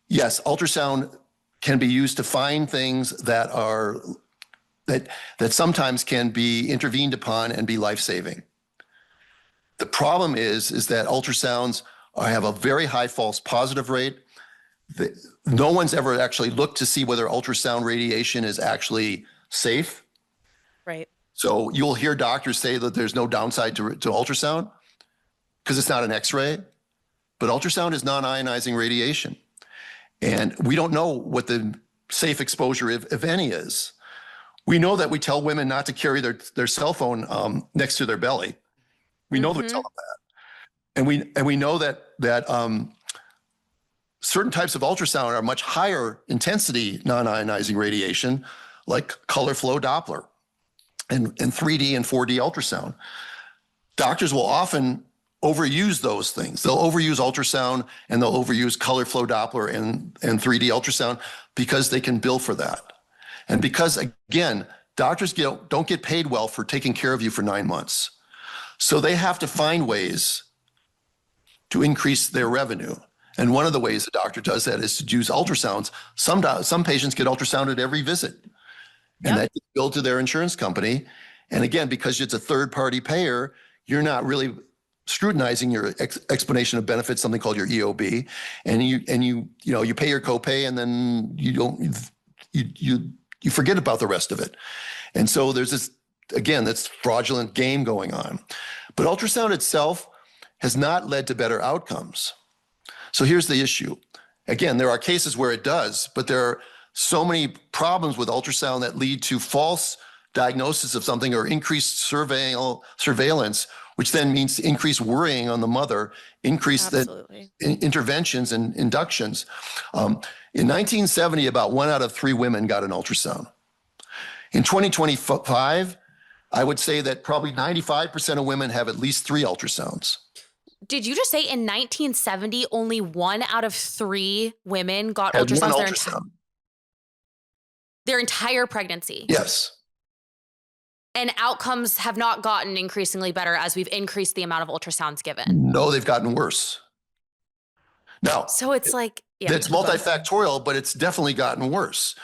Yes, ultrasound can be used to find things that sometimes can be intervened upon and be life-saving. The problem is that ultrasounds have a very high false positive rate. no one's ever actually looked to see whether ultrasound radiation is actually safe. Right. So you'll hear doctors say that there's no downside to ultrasound because it's not an X-ray, but ultrasound is non-ionizing radiation. And we don't know what the safe exposure, if any, is. We know that we tell women not to carry their cell phone next to their belly. We know that we tell them that. And we know that certain types of ultrasound are much higher intensity non-ionizing radiation, like color flow Doppler and 3D and 4D ultrasound. Doctors will often overuse those things. They'll overuse ultrasound and they'll overuse color flow Doppler and 3D ultrasound because they can bill for that. And because, again, doctors don't get paid well for taking care of you for 9 months. So they have to find ways to increase their revenue. And one of the ways the doctor does that is to use ultrasounds. Some patients get ultrasounded every visit, and that gets billed to their insurance company. And again, because it's a third-party payer, you're not really scrutinizing your explanation of benefits, something called your EOB, and you pay your copay, and then you forget about the rest of it. And so there's this fraudulent game going on. But ultrasound itself has not led to better outcomes. So here's the issue. Again, there are cases where it does, but there are so many problems with ultrasound that lead to false diagnosis of something or increased surveillance, which then means increased worrying on the mother, increased the interventions and inductions. In 1970, about 1 out of 3 women got an ultrasound. In 2025, I would say that probably 95% of women have at least 3 ultrasounds. Did you just say in 1970, only 1 out of 3 women got ultrasounds their entire pregnancy? Yes. And outcomes have not gotten increasingly better as we've increased the amount of ultrasounds given? No, they've gotten worse. Now, so it's like, it's multifactorial, but it's definitely gotten worse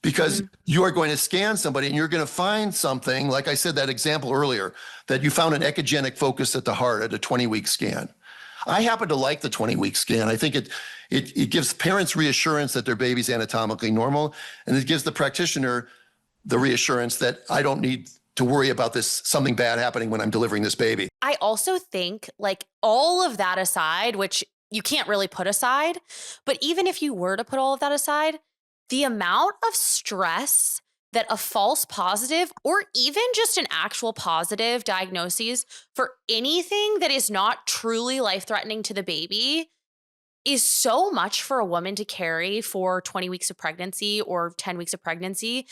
because you are going to scan somebody and you're going to find something, like I said, that example earlier, that you found an echogenic focus at the heart at a 20-week scan. I happen to like the 20-week scan. I think it gives parents reassurance that their baby's anatomically normal, and it gives the practitioner the reassurance that I don't need to worry about something bad happening when I'm delivering this baby. I also think, like, all of that aside, which you can't really put aside, but even if you were to put all of that aside, the amount of stress that a false positive or even just an actual positive diagnosis for anything that is not truly life-threatening to the baby is so much for a woman to carry for 20 weeks of pregnancy or 10 weeks of pregnancy.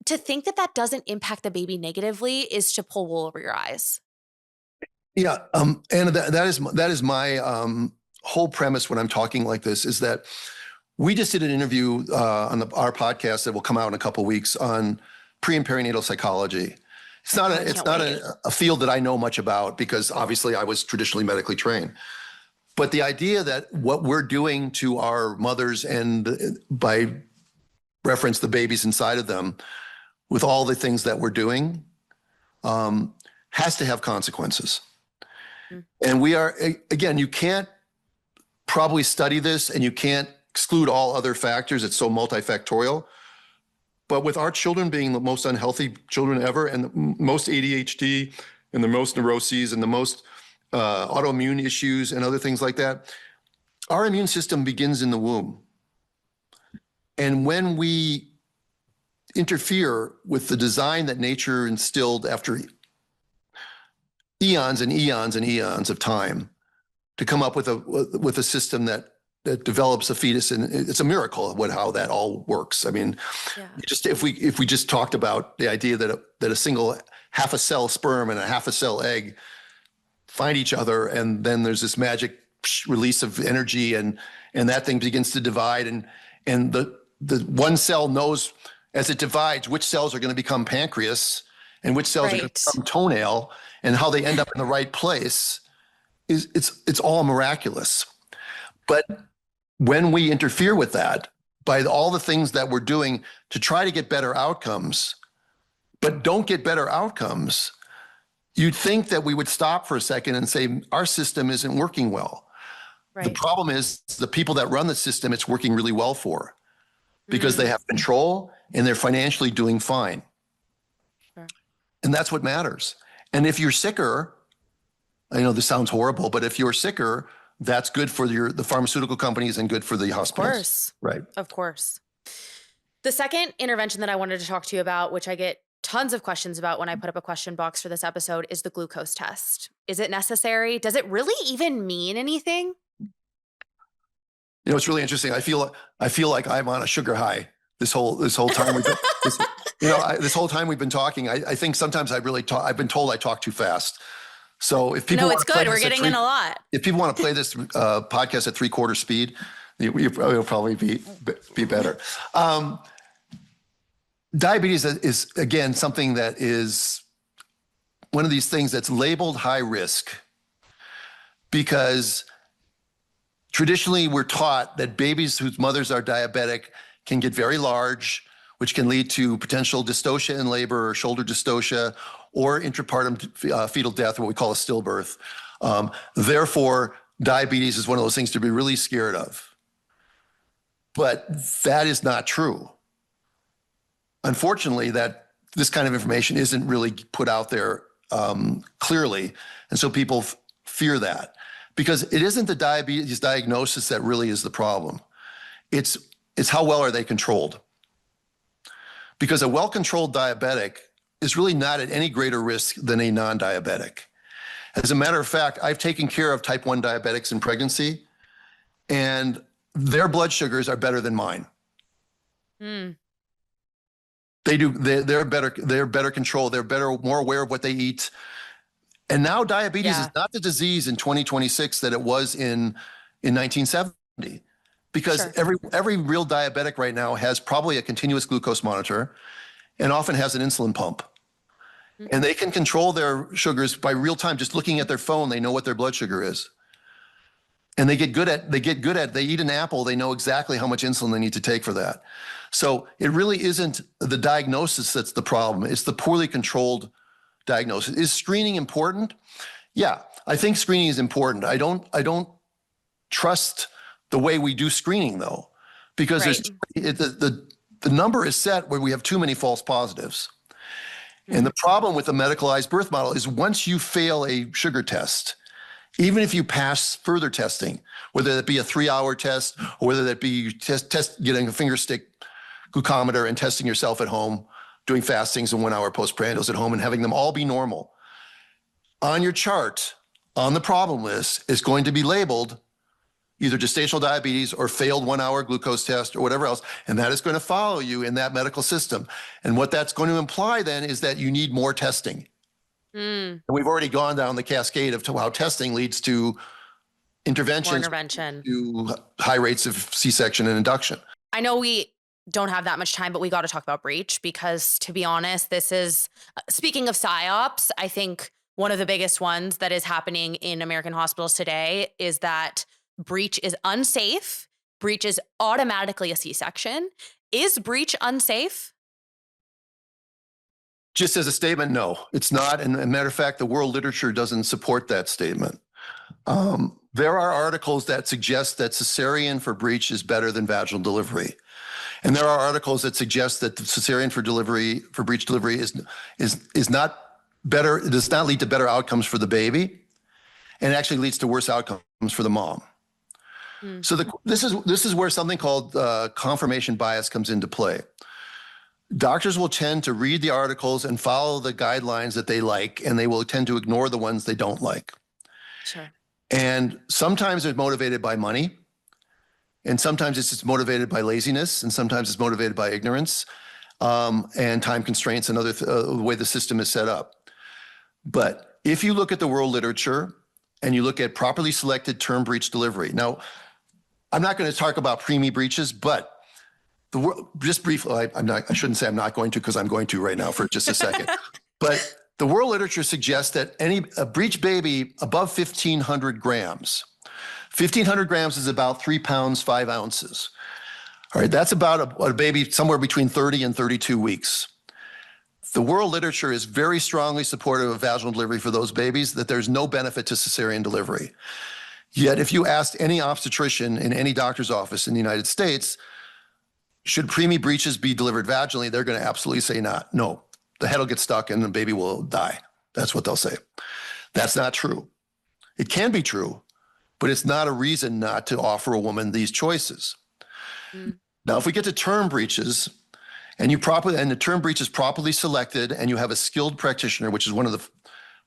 To think that doesn't impact the baby negatively is to pull wool over your eyes. Yeah, and that is my whole premise when I'm talking like this, is that we just did an interview on our podcast that will come out in a couple of weeks on pre and perinatal psychology. It's not a field that I know much about because obviously I was traditionally medically trained. But the idea that what we're doing to our mothers and by reference the babies inside of them, with all the things that we're doing, has to have consequences. And we are, again, you can't probably study this and you can't exclude all other factors. It's so multifactorial. But with our children being the most unhealthy children ever and the most ADHD and the most neuroses and the most autoimmune issues and other things like that, our immune system begins in the womb. And when we interfere with the design that nature instilled after eons and eons and eons of time to come up with a system that develops a fetus, and it's a miracle how that all works. I mean, if we just talked about the idea that a single half a cell sperm and a half a cell egg find each other, and then there's this magic release of energy, and that thing begins to divide, and the one cell knows as it divides which cells are going to become pancreas and which cells are going to become toenail, and how they end up in the right place it's all miraculous. But when we interfere with that by all the things that we're doing to try to get better outcomes, but don't get better outcomes, you'd think that we would stop for a second and say, our system isn't working well. The Right. problem is the people that run the system, it's working really well for because they have control and they're financially doing fine. Sure. And that's what matters. And if you're sicker, I know this sounds horrible, but if you're sicker, that's good for the pharmaceutical companies and good for the hospitals. Of course. Right. Of course. The second intervention that I wanted to talk to you about, which I get tons of questions about when I put up a question box for this episode, is the glucose test. Is it necessary? Does it really even mean anything? You know, it's really interesting. I feel like I'm on a sugar high this whole time we've been, this whole time we've been talking. I think sometimes I've been told I talk too fast. So if people No, it's good. We're getting in a lot. If people want to play this podcast at 3/4 speed, it'll probably be better. Diabetes is again something that is one of these things that's labeled high risk because traditionally we're taught that babies whose mothers are diabetic can get very large, which can lead to potential dystocia in labor or shoulder dystocia or intrapartum fetal death, what we call a stillbirth. Therefore, diabetes is one of those things to be really scared of. But that is not true. Unfortunately, that this kind of information isn't really put out there clearly. And so people fear that because it isn't the diabetes diagnosis that really is the problem. It's how well are they controlled? Because a well-controlled diabetic is really not at any greater risk than a non-diabetic. As a matter of fact, I've taken care of type 1 diabetics in pregnancy, and their blood sugars are better than mine. They're better controlled. They're more aware of what they eat. And now diabetes is not the disease in 2026 that it was in 1970. Because every real diabetic right now has probably a continuous glucose monitor and often has an insulin pump. And they can control their sugars by real time, just looking at their phone, they know what their blood sugar is. And they get good at, they eat an apple, they know exactly how much insulin they need to take for that. So it really isn't the diagnosis that's the problem. It's the poorly controlled diagnosis. Is screening important? Yeah, I think screening is important. I don't trust the way we do screening though, because the number is set where we have too many false positives. And the problem with the medicalized birth model is once you fail a sugar test, even if you pass further testing, whether that be a 3-hour test or whether that be getting a finger stick glucometer and testing yourself at home, doing fastings and 1-hour postprandials at home and having them all be normal, on your chart, on the problem list, is going to be labeled either gestational diabetes or failed 1-hour glucose test or whatever else. And that is going to follow you in that medical system. And what that's going to imply then is that you need more testing. And we've already gone down the cascade of how testing leads to interventions, to high rates of C-section and induction. I know we don't have that much time, but we got to talk about breech because, to be honest, this is, speaking of PSYOPs, I think one of the biggest ones that is happening in American hospitals today is that breech is unsafe. Breech is automatically a C-section. Is breech unsafe? Just as a statement, no, it's not. And as a matter of fact, the world literature doesn't support that statement. There are articles that suggest that cesarean for breech is better than vaginal delivery. And there are articles that suggest that the cesarean for breech delivery is not better, it does not lead to better outcomes for the baby, and actually leads to worse outcomes for the mom. So this is where something called confirmation bias comes into play. Doctors will tend to read the articles and follow the guidelines that they like, and they will tend to ignore the ones they don't like. Sure. And sometimes they're motivated by money, and sometimes it's just motivated by laziness, and sometimes it's motivated by ignorance and time constraints and other the way the system is set up. But if you look at the world literature and you look at properly selected term breech delivery, now I'm not going to talk about preemie breeches, but just briefly, I shouldn't say I'm not going to because I'm going to right now for just a second. But the world literature suggests that a breech baby above 1,500 grams, 1,500 grams is about 3 pounds, 5 ounces. All right, that's about a baby somewhere between 30 and 32 weeks. The world literature is very strongly supportive of vaginal delivery for those babies, that there's no benefit to cesarean delivery. Yet if you asked any obstetrician in any doctor's office in the United States, should preemie breeches be delivered vaginally, they're going to absolutely say not. No, the head will get stuck and the baby will die. That's what they'll say. That's not true. It can be true, but it's not a reason not to offer a woman these choices. Now, if we get to term breeches, and the term breech is properly selected, and you have a skilled practitioner, which is one of the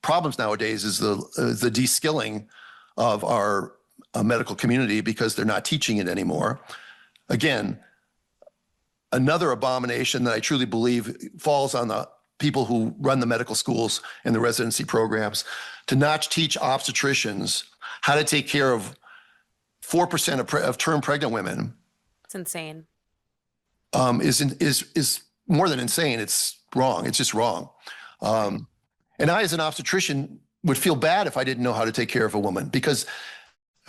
problems nowadays, is the de-skilling of our medical community because they're not teaching it anymore. Again, another abomination that I truly believe falls on the people who run the medical schools and the residency programs, to not teach obstetricians how to take care of 4% of term pregnant women. It's insane. Is more than insane. It's wrong. It's just wrong. And I, as an obstetrician, would feel bad if I didn't know how to take care of a woman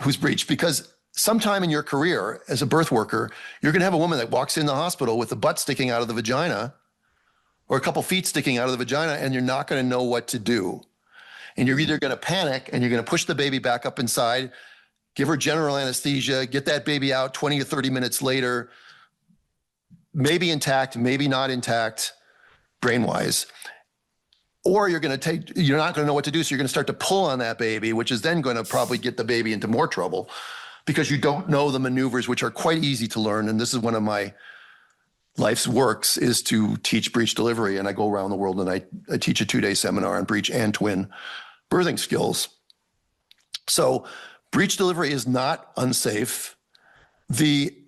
who's breached, because sometime in your career as a birth worker, you're going to have a woman that walks in the hospital with the butt sticking out of the vagina or a couple feet sticking out of the vagina, and you're not going to know what to do. And you're either going to panic and you're going to push the baby back up inside, give her general anesthesia, get that baby out 20 or 30 minutes later, maybe intact, maybe not intact, brain-wise. Or you're not going to know what to do, so you're going to start to pull on that baby, which is then going to probably get the baby into more trouble because you don't know the maneuvers, which are quite easy to learn. And this is one of my life's works, is to teach breech delivery. And I go around the world and I teach a 2-day seminar on breech and twin birthing skills. So breech delivery is not unsafe.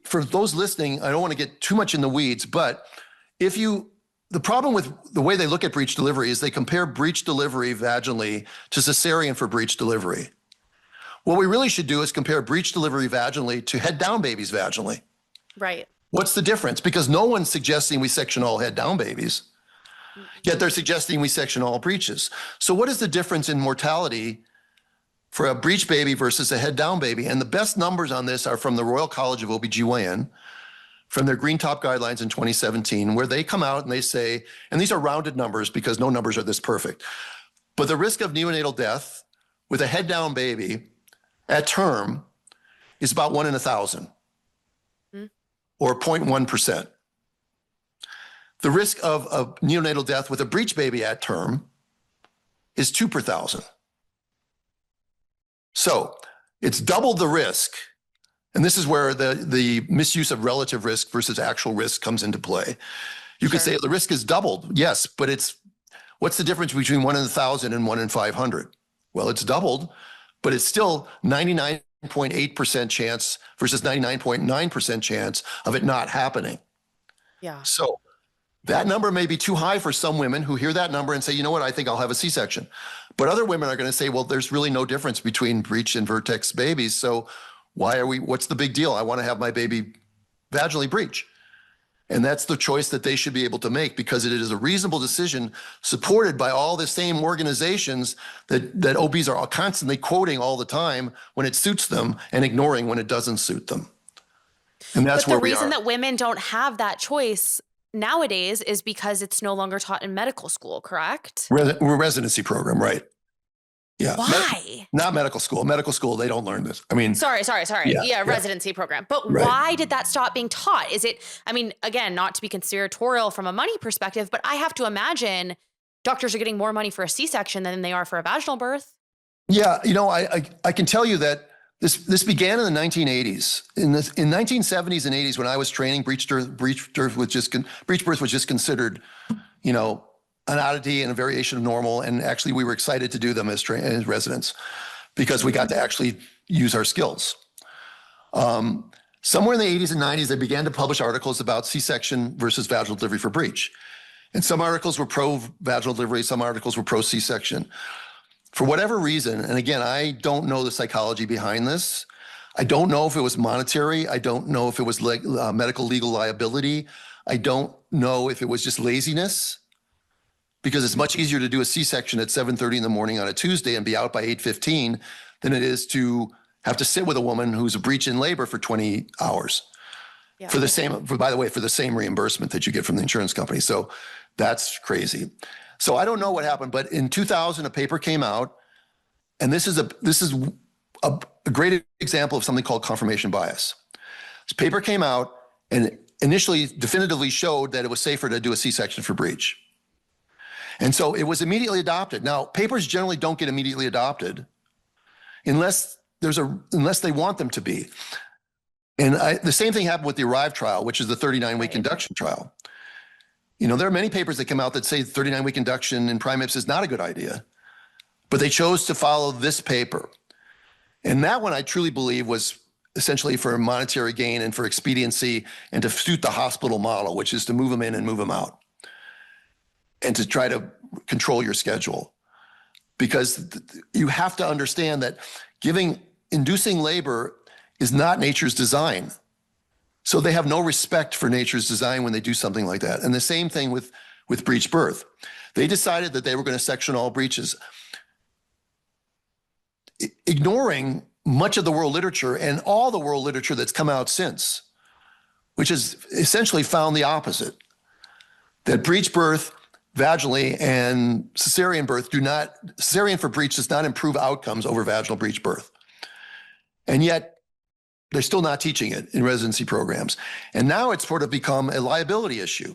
For those listening, I don't want to get too much in the weeds, but the problem with the way they look at breech delivery is they compare breech delivery vaginally to cesarean for breech delivery. What we really should do is compare breech delivery vaginally to head down babies vaginally. Right. What's the difference? Because no one's suggesting we section all head down babies, yet they're suggesting we section all breeches. So what is the difference in mortality for a breech baby versus a head down baby? And the best numbers on this are from the Royal College of OB-GYN, from their Green Top Guidelines in 2017, where they come out and they say, and these are rounded numbers because no numbers are this perfect, but the risk of neonatal death with a head down baby at term is about 1 in 1,000, or 0.1%. The risk of neonatal death with a breech baby at term is 2 per 1,000. So it's double the risk. And this is where the misuse of relative risk versus actual risk comes into play. You could say the risk is doubled, yes, but what's the difference between 1 in 1,000 and 1 in 500? Well, it's doubled, but it's still 99.8% chance versus 99.9% chance of it not happening. Yeah. So that number may be too high for some women who hear that number and say, you know what, I think I'll have a C-section. But other women are going to say, well, there's really no difference between breech and vertex babies, so what's the big deal? I want to have my baby vaginally breech. And that's the choice that they should be able to make, because it is a reasonable decision supported by all the same organizations that OBs are constantly quoting all the time when it suits them and ignoring when it doesn't suit them. And that's where we are. But the reason that women don't have that choice nowadays is because it's no longer taught in medical school, correct? We're residency program, right? Yeah. Why? Not medical school. Medical school, they don't learn this. I mean, sorry. Yeah, residency program. But why did that stop being taught? Is it, again, not to be conspiratorial from a money perspective, but I have to imagine doctors are getting more money for a C-section than they are for a vaginal birth. Yeah, I can tell you that this began in the 1980s. In 1970s and 80s, when I was training, breech birth was just considered, an oddity and a variation of normal. And actually, we were excited to do them as residents because we got to actually use our skills. Somewhere in the 80s and 90s, they began to publish articles about C-section versus vaginal delivery for breech. And some articles were pro-vaginal delivery, some articles were pro-C-section. For whatever reason, and again, I don't know the psychology behind this. I don't know if it was monetary. I don't know if it was medical legal liability. I don't know if it was just laziness, because it's much easier to do a C-section at 7:30 in the morning on a Tuesday and be out by 8:15 than it is to have to sit with a woman who's a breech in labor for 20 hours for the same reimbursement that you get from the insurance company. So that's crazy. So I don't know what happened, but in 2000, a paper came out, and this is a great example of something called confirmation bias. This paper came out and initially definitively showed that it was safer to do a C-section for breech. And so it was immediately adopted. Now, papers generally don't get immediately adopted unless they want them to be. And the same thing happened with the ARRIVE trial, which is the 39-week induction trial. There are many papers that come out that say 39-week induction in primips is not a good idea, but they chose to follow this paper. And that one I truly believe was essentially for monetary gain and for expediency and to suit the hospital model, which is to move them in and move them out and to try to control your schedule. Because you have to understand that inducing labor is not nature's design. So they have no respect for nature's design when they do something like that. And the same thing with breech birth. They decided that they were going to section all breeches, ignoring much of the world literature and all the world literature that's come out since, which has essentially found the that breech birth vaginally and cesarean for breech does not improve outcomes over vaginal breech birth. And yet they're still not teaching it in residency programs. And now it's sort of become a liability issue.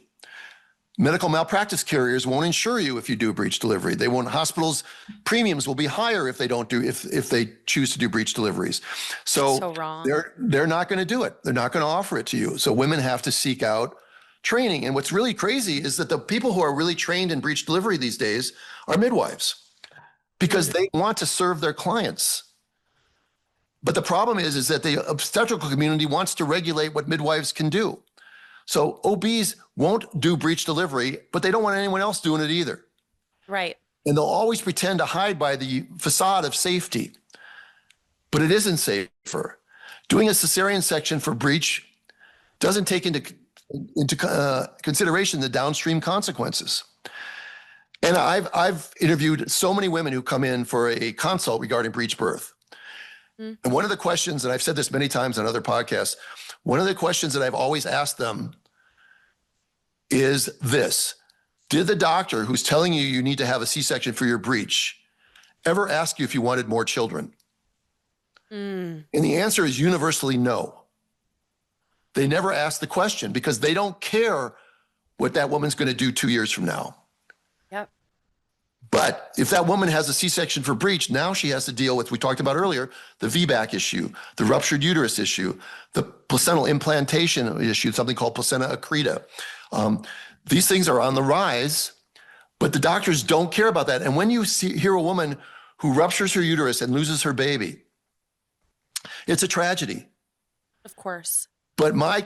Medical malpractice carriers won't insure you if you do a breech delivery. Hospitals' premiums will be higher if they choose to do breech deliveries. So wrong. They're not going to do it. They're not going to offer it to you. So women have to seek out training. And what's really crazy is that the people who are really trained in breech delivery these days are midwives because they want to serve their clients. But the problem is that the obstetrical community wants to regulate what midwives can do. So OBs won't do breech delivery, but they don't want anyone else doing it either. Right. And they'll always pretend to hide by the facade of safety. But it isn't safer. Doing a cesarean section for breech doesn't take into consideration the downstream consequences. And I've interviewed so many women who come in for a consult regarding breech birth. And one of the questions, and I've said this many times on other podcasts, one of the questions that I've always asked them is this: did the doctor who's telling you need to have a C-section for your breech ever ask you if you wanted more children? And the answer is universally no. They never ask the question because they don't care what that woman's going to do 2 years from now. Yep. But if that woman has a C-section for breech, now she has to deal with, we talked about earlier, the VBAC issue, the ruptured uterus issue, the placental implantation issue, something called placenta accreta. These things are on the rise, but the doctors don't care about that. And when you hear a woman who ruptures her uterus and loses her baby, it's a tragedy. Of course. But my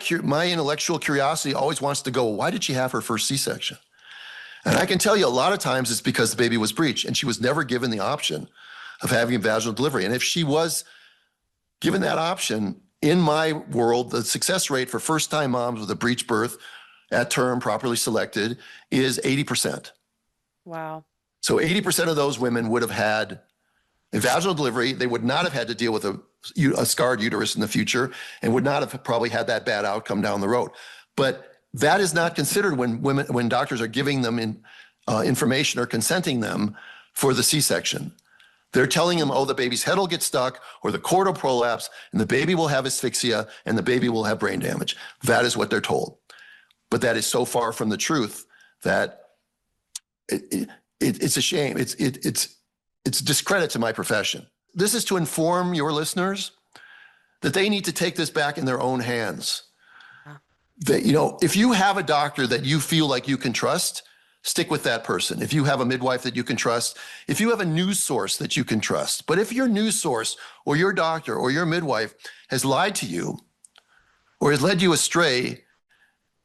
intellectual curiosity always wants to go, why did she have her first C-section? And I can tell you a lot of times it's because the baby was breech and she was never given the option of having a vaginal delivery. And if she was given that option, in my world, the success rate for first-time moms with a breech birth at term properly selected is 80%. Wow. So 80% of those women would have had a vaginal delivery. They would not have had to deal with a scarred uterus in the future and would not have probably had that bad outcome down the road. But that is not considered when doctors are giving them information or consenting them for the C-section. They're telling them, oh, the baby's head will get stuck or the cord will prolapse and the baby will have asphyxia and the baby will have brain damage. That is what they're told. But that is so far from the truth that it's a shame. It's a discredit to my profession. This is to inform your listeners that they need to take this back in their own hands. That, if you have a doctor that you feel like you can trust, stick with that person. If you have a midwife that you can trust, if you have a news source that you can trust. But if your news source or your doctor or your midwife has lied to you or has led you astray,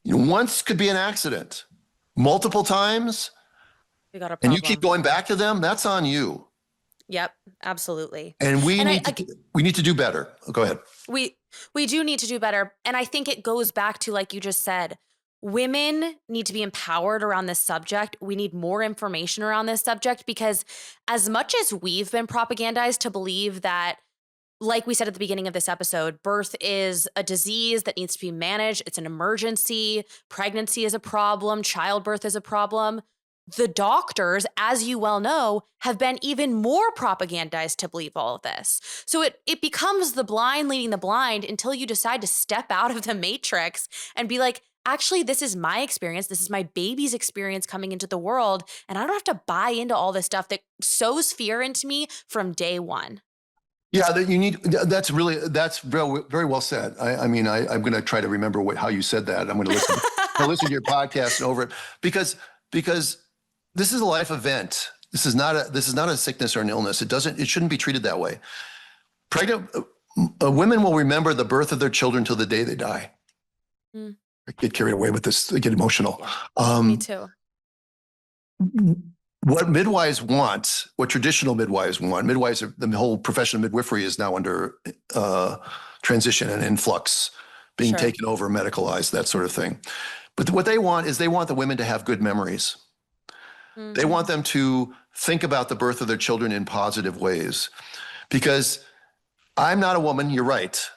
once could be an accident. Multiple times, We got a and problem. you keep going back to them, that's on you. Yep, absolutely. And we need to do better. Go ahead. We do need to do better. And I think it goes back to, like you just said, women need to be empowered around this subject. We need more information around this subject because as much as we've been propagandized to believe that, like we said at the beginning of this episode, birth is a disease that needs to be managed. It's an emergency. Pregnancy is a problem. Childbirth is a problem. the doctors, as you well know, have been even more propagandized to believe all of this. So it becomes the blind leading the blind until you decide to step out of the matrix and be like, actually, this is my experience. This is my baby's experience coming into the world. And I don't have to buy into all this stuff that sows fear into me from day one. Yeah, that's very well said. I'm going to try to remember how you said that. I'm going to listen to your podcast and over it because this is a life event. This is not a sickness or an illness. It shouldn't be treated that way. Pregnant women will remember the birth of their children till the day they die. Mm. I get carried away with this. I get emotional. Me too. What midwives want, what traditional midwives want, the whole profession of midwifery is now under transition and influx, being taken over, medicalized, that sort of thing. But what they want is the women to have good memories. Mm-hmm. They want them to think about the birth of their children in positive ways. Because I'm not a woman, you're right.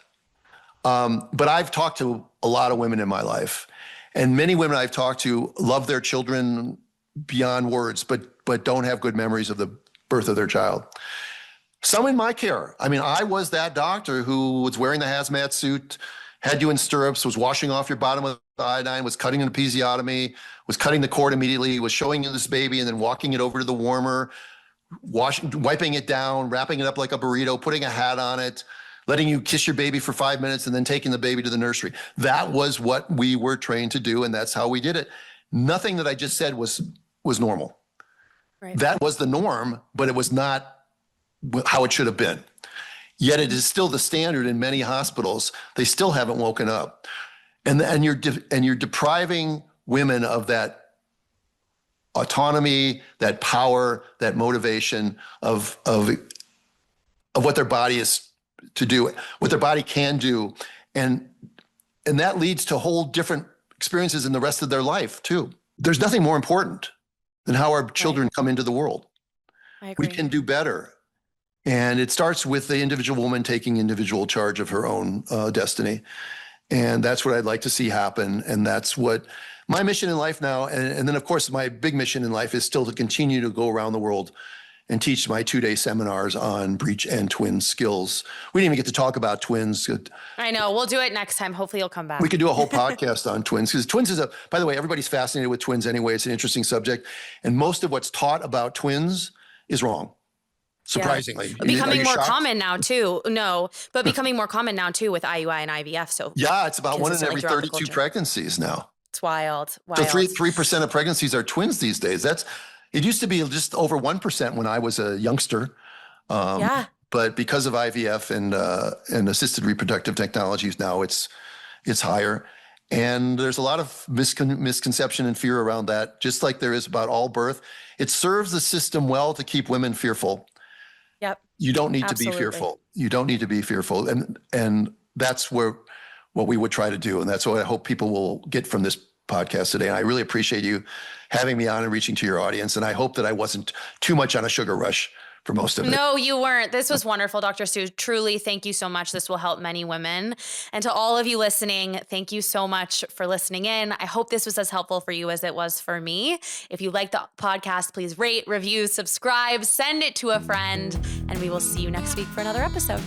But I've talked to a lot of women in my life. And many women I've talked to love their children beyond words, but don't have good memories of the birth of their child. Some in my care. I mean, I was that doctor who was wearing the hazmat suit, had you in stirrups, was washing off your bottom of the iodine, was cutting an episiotomy, was cutting the cord immediately, was showing you this baby and then walking it over to the warmer, wiping it down, wrapping it up like a burrito, putting a hat on it, letting you kiss your baby for 5 minutes and then taking the baby to the nursery. That was what we were trained to do, and that's how we did it. Nothing that I just said was normal. Right. That was the norm, but it was not how it should have been. Yet it is still the standard in many hospitals. They still haven't woken up. And you're depriving women of that autonomy, that power, that motivation of what their body is to do, what their body can do. And that leads to whole different experiences in the rest of their life too. There's nothing more important than how our children come into the world. I agree. We can do better. And it starts with the individual woman taking individual charge of her own destiny. And that's what I'd like to see happen. And that's what my mission in life now, and then of course my big mission in life is still to continue to go around the world and teach my 2-day seminars on breech and twin skills. We didn't even get to talk about twins. I know, we'll do it next time. Hopefully you'll come back. We could do a whole podcast on twins, because twins by the way, everybody's fascinated with twins anyway. It's an interesting subject. And most of what's taught about twins is wrong. Surprisingly. Yeah. Becoming more common now too. No, but becoming more common now too with IUI and IVF. So yeah, it's about 1 in every 32 pregnancies now. It's wild. So 3% of pregnancies are twins these days. It used to be just over 1% when I was a youngster. But because of IVF and assisted reproductive technologies now, it's higher. And there's a lot of misconception and fear around that, just like there is about all birth. It serves the system well to keep women fearful. Yep. You don't need to be fearful. You don't need to be fearful. And that's what we would try to do. And that's what I hope people will get from this podcast today. And I really appreciate you having me on and reaching to your audience. And I hope that I wasn't too much on a sugar rush for most of it. No, you weren't. This was wonderful, Dr. Stu. Truly, thank you so much. This will help many women. And to all of you listening, thank you so much for listening in. I hope this was as helpful for you as it was for me. If you like the podcast, please rate, review, subscribe, send it to a friend, and we will see you next week for another episode.